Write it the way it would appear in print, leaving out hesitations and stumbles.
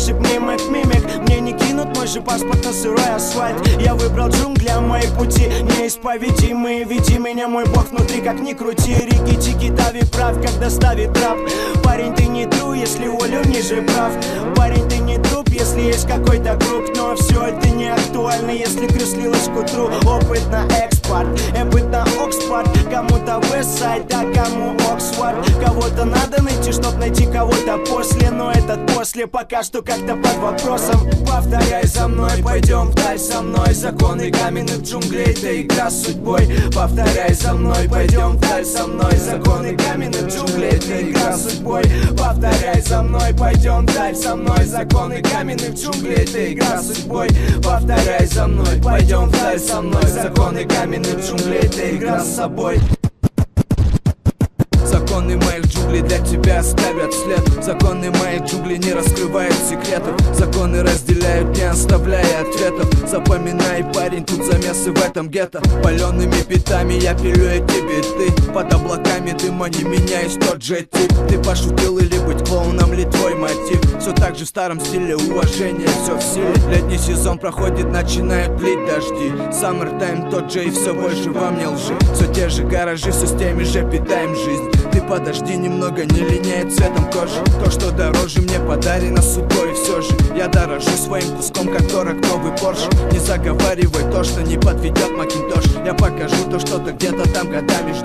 ошиб мимик. Мне не кинут мой же паспорт на сырой асфальт. Я выбрал джунгли, а мои пути неисповедимые. Веди меня, мой бог, внутри, как ни крути. Рики-тики, Тави прав, когда ставит рап. Парень, ты не тру, если волю ниже прав. Парень, ты не труп, если есть какой-то круг. Но все это не актуально, если крюслилось к утру. Опыт на экспорт, эпит на Оксфорд. Кому-то Вестсайд, а кому Оксфорд. Кого-то надо найти, чтоб найти кого-то после. Но этот после пока что как-то под вопросом. Повторяй за мной, пойдем вдаль со мной. Законы каменных джунглей, это игра с судьбой. Повторяй за мной, пойдем вдаль со мной. Законы каменных джунглей, это игра с судьбой. Повторяй за мной, пойдем вдаль со мной. Законы каменных джунглей, это игра с судьбой. Повторяй за мной, пойдем вдаль со мной. Законы каменных джунглей, это игра с собой. Законы моих джунглей для тебя оставят след. Законы моих джунглей не раскрывают секретов. Законы разделяют, не оставляя ответов. Запоминай, парень, тут замесы в этом гетто. Палеными битами я пилю эти биты. Под облаками дыма не меняюсь, тот же тип. Ты пошутил или быть клоуном ли твой мотив? Все так же в старом стиле, уважение все в силе. Летний сезон проходит, начинают лить дожди. Summertime тот же и все больше вам не лжи. Все те же гаражи, все с теми же питаем жизнь. Ты подожди немного, не линяет цветом кожи. То, что дороже, мне подарено судьбой. И все же я дорожу своим куском, как дорог новый Порш. Не заговаривай то, что не подведет Макинтош. Я покажу то, что ты где-то там годами ждешь.